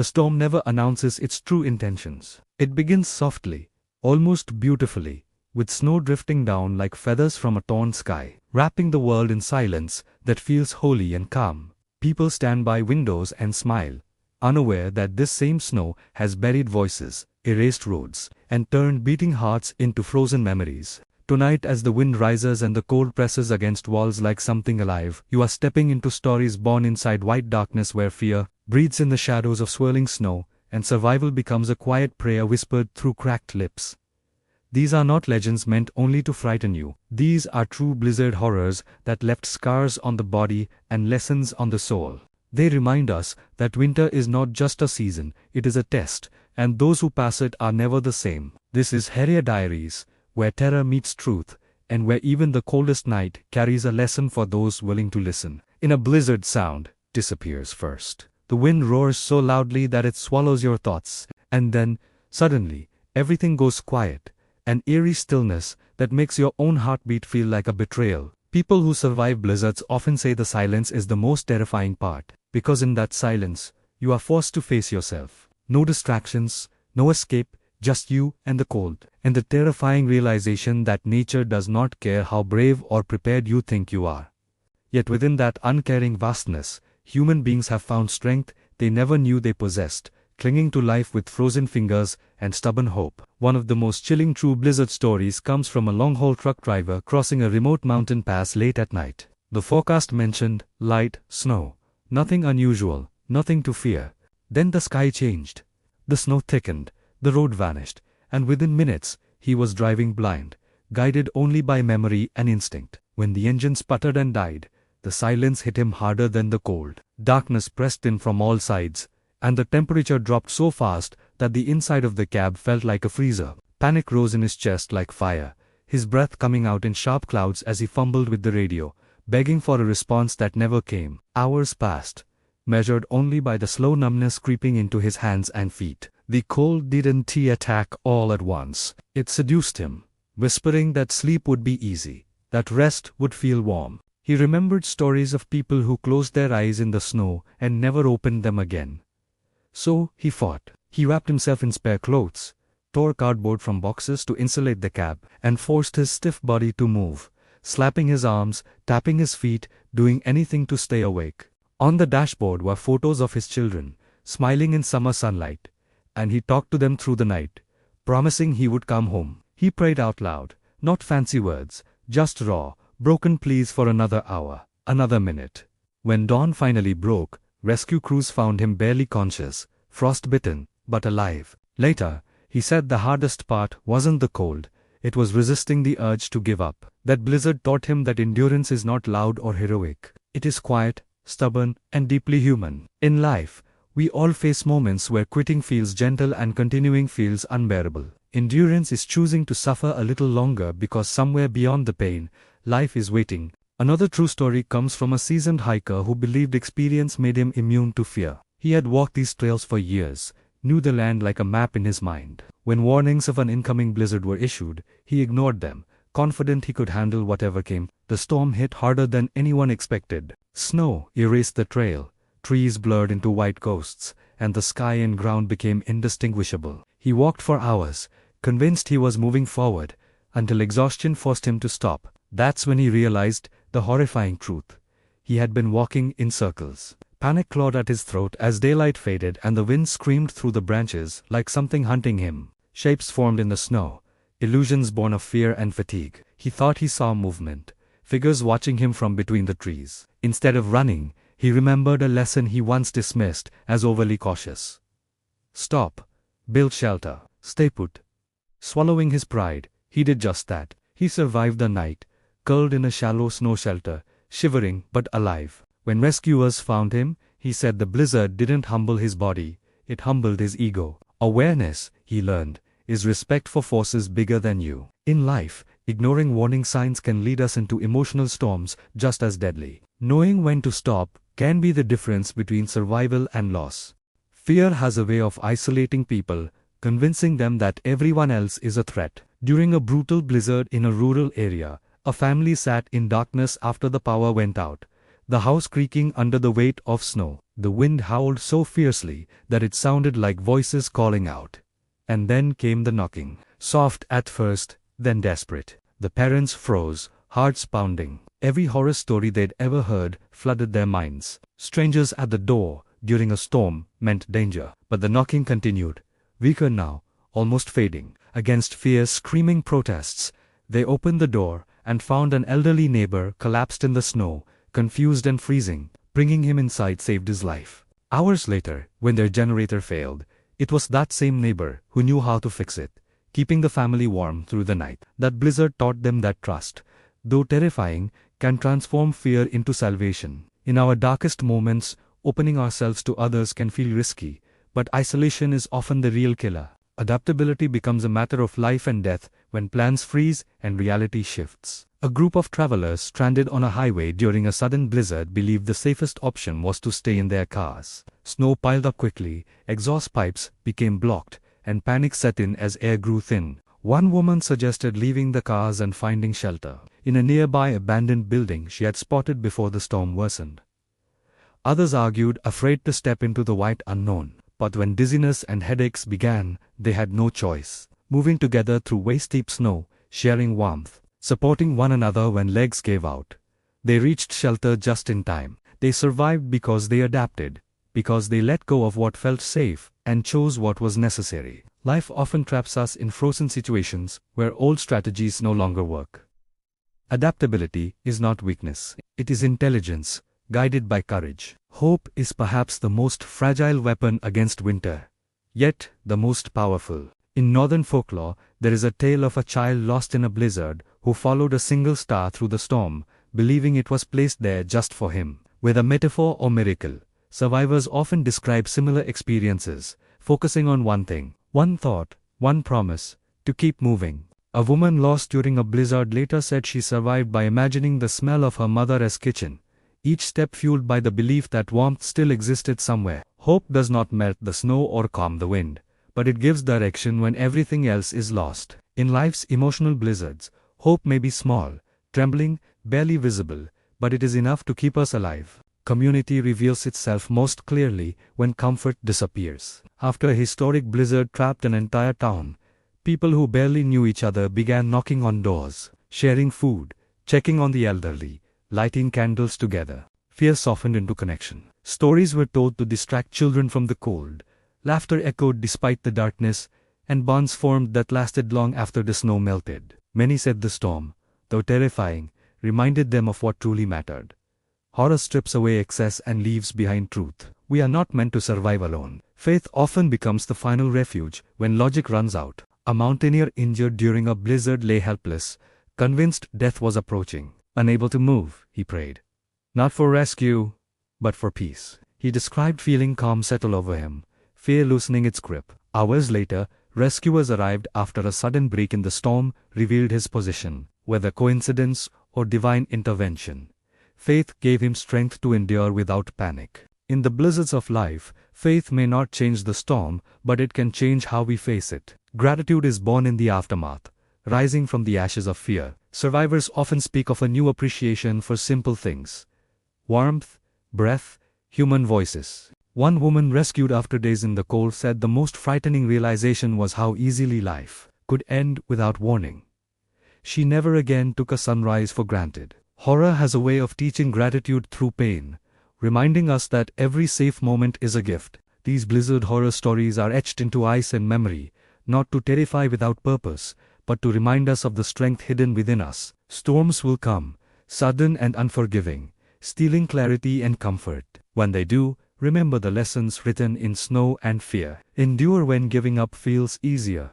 The storm never announces its true intentions. It begins softly, almost beautifully, with snow drifting down like feathers from a torn sky, wrapping the world in silence that feels holy and calm. People stand by windows and smile, unaware that this same snow has buried voices, erased roads, and turned beating hearts into frozen memories. Tonight, as the wind rises and the cold presses against walls like something alive, you are stepping into stories born inside white darkness where fear breathes in the shadows of swirling snow, and survival becomes a quiet prayer whispered through cracked lips. These are not legends meant only to frighten you. These are true blizzard horrors that left scars on the body and lessons on the soul. They remind us that winter is not just a season, it is a test, and those who pass it are never the same. This is Harrier Diaries, where terror meets truth, and where even the coldest night carries a lesson for those willing to listen. In a blizzard, sound disappears first. The wind roars so loudly that it swallows your thoughts, and then, suddenly, everything goes quiet. An eerie stillness that makes your own heartbeat feel like a betrayal. People who survive blizzards often say the silence is the most terrifying part, because in that silence, you are forced to face yourself. No distractions, no escape, just you and the cold, and the terrifying realization that nature does not care how brave or prepared you think you are. Yet within that uncaring vastness, human beings have found strength they never knew they possessed, clinging to life with frozen fingers and stubborn hope. One of the most chilling true blizzard stories comes from a long-haul truck driver crossing a remote mountain pass late at night. The forecast mentioned light snow. Nothing unusual, nothing to fear. Then the sky changed. The snow thickened, the road vanished, and within minutes, he was driving blind, guided only by memory and instinct. When the engine sputtered and died, the silence hit him harder than the cold. Darkness pressed in from all sides, and the temperature dropped so fast that the inside of the cab felt like a freezer. Panic rose in his chest like fire, his breath coming out in sharp clouds as he fumbled with the radio, begging for a response that never came. Hours passed, measured only by the slow numbness creeping into his hands and feet. The cold didn't attack all at once. It seduced him, whispering that sleep would be easy, that rest would feel warm. He remembered stories of people who closed their eyes in the snow and never opened them again. So, he fought. He wrapped himself in spare clothes, tore cardboard from boxes to insulate the cab, and forced his stiff body to move, slapping his arms, tapping his feet, doing anything to stay awake. On the dashboard were photos of his children, smiling in summer sunlight, and he talked to them through the night, promising he would come home. He prayed out loud, not fancy words, just raw, broken pleas for another hour, another minute. When dawn finally broke, rescue crews found him barely conscious, frostbitten, but alive. Later, he said the hardest part wasn't the cold, it was resisting the urge to give up. That blizzard taught him that endurance is not loud or heroic. It is quiet, stubborn, and deeply human. In life, we all face moments where quitting feels gentle and continuing feels unbearable. Endurance is choosing to suffer a little longer because somewhere beyond the pain, life is waiting. Another true story comes from a seasoned hiker who believed experience made him immune to fear. He had walked these trails for years, knew the land like a map in his mind. When warnings of an incoming blizzard were issued, he ignored them, confident he could handle whatever came. The storm hit harder than anyone expected. Snow erased the trail, trees blurred into white ghosts, and the sky and ground became indistinguishable. He walked for hours, convinced he was moving forward, until exhaustion forced him to stop. That's when he realized the horrifying truth. He had been walking in circles. Panic clawed at his throat as daylight faded and the wind screamed through the branches like something hunting him. Shapes formed in the snow, illusions born of fear and fatigue. He thought he saw movement, figures watching him from between the trees. Instead of running, he remembered a lesson he once dismissed as overly cautious. Stop. Build shelter. Stay put. Swallowing his pride, he did just that. He survived the night, curled in a shallow snow shelter, shivering but alive. When rescuers found him, he said the blizzard didn't humble his body, it humbled his ego. Awareness, he learned, is respect for forces bigger than you. In life, ignoring warning signs can lead us into emotional storms just as deadly. Knowing when to stop can be the difference between survival and loss. Fear has a way of isolating people, convincing them that everyone else is a threat. During a brutal blizzard in a rural area, a family sat in darkness after the power went out, the house creaking under the weight of snow. The wind howled so fiercely that it sounded like voices calling out. And then came the knocking. Soft at first, then desperate. The parents froze, hearts pounding. Every horror story they'd ever heard flooded their minds. Strangers at the door during a storm meant danger. But the knocking continued, weaker now, almost fading. Against fierce, screaming protests, they opened the door and found an elderly neighbor collapsed in the snow, confused and freezing. Bringing him inside saved his life. Hours later, when their generator failed, it was that same neighbor who knew how to fix it, keeping the family warm through the night. That blizzard taught them that trust, though terrifying, can transform fear into salvation. In our darkest moments, opening ourselves to others can feel risky, but isolation is often the real killer. Adaptability becomes a matter of life and death when plans freeze and reality shifts. A group of travelers stranded on a highway during a sudden blizzard believed the safest option was to stay in their cars. Snow piled up quickly, exhaust pipes became blocked, and panic set in as air grew thin. One woman suggested leaving the cars and finding shelter in a nearby abandoned building she had spotted before the storm worsened. Others argued, afraid to step into the white unknown. But when dizziness and headaches began, they had no choice. Moving together through waist-deep snow, sharing warmth, supporting one another when legs gave out. They reached shelter just in time. They survived because they adapted, because they let go of what felt safe and chose what was necessary. Life often traps us in frozen situations where old strategies no longer work. Adaptability is not weakness. It is intelligence, guided by courage. Hope is perhaps the most fragile weapon against winter, yet the most powerful. In northern folklore, there is a tale of a child lost in a blizzard who followed a single star through the storm, believing it was placed there just for him. Whether metaphor or miracle, survivors often describe similar experiences, focusing on one thing, one thought, one promise, to keep moving. A woman lost during a blizzard later said she survived by imagining the smell of her mother's kitchen, each step fueled by the belief that warmth still existed somewhere. Hope does not melt the snow or calm the wind, but it gives direction when everything else is lost. In life's emotional blizzards, hope may be small, trembling, barely visible, but it is enough to keep us alive. Community reveals itself most clearly when comfort disappears. After a historic blizzard trapped an entire town, people who barely knew each other began knocking on doors, sharing food, checking on the elderly, lighting candles together. Fear softened into connection. Stories were told to distract children from the cold. Laughter echoed despite the darkness, and bonds formed that lasted long after the snow melted. Many said the storm, though terrifying, reminded them of what truly mattered. Horror strips away excess and leaves behind truth. We are not meant to survive alone. Faith often becomes the final refuge when logic runs out. A mountaineer injured during a blizzard lay helpless, convinced death was approaching. Unable to move, he prayed. Not for rescue, but for peace. He described feeling calm settle over him, fear loosening its grip. Hours later, rescuers arrived after a sudden break in the storm revealed his position, whether coincidence or divine intervention. Faith gave him strength to endure without panic. In the blizzards of life, faith may not change the storm, but it can change how we face it. Gratitude is born in the aftermath, rising from the ashes of fear. Survivors often speak of a new appreciation for simple things: warmth, breath, human voices. One woman rescued after days in the cold said the most frightening realization was how easily life could end without warning. She never again took a sunrise for granted. Horror has a way of teaching gratitude through pain, reminding us that every safe moment is a gift. These blizzard horror stories are etched into ice and memory, not to terrify without purpose, but to remind us of the strength hidden within us. Storms will come, sudden and unforgiving, stealing clarity and comfort. When they do, remember the lessons written in snow and fear. Endure when giving up feels easier.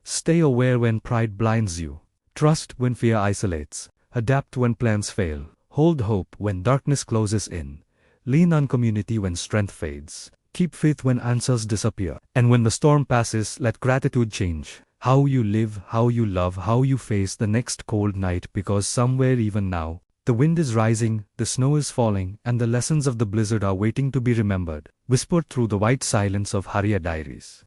Stay aware when pride blinds you. Trust when fear isolates. Adapt when plans fail. Hold hope when darkness closes in. Lean on community when strength fades. Keep faith when answers disappear. And when the storm passes, let gratitude change how you live, how you love, how you face the next cold night, because somewhere even now, the wind is rising, the snow is falling, and the lessons of the blizzard are waiting to be remembered. Whispered through the white silence of Harrier Diaries.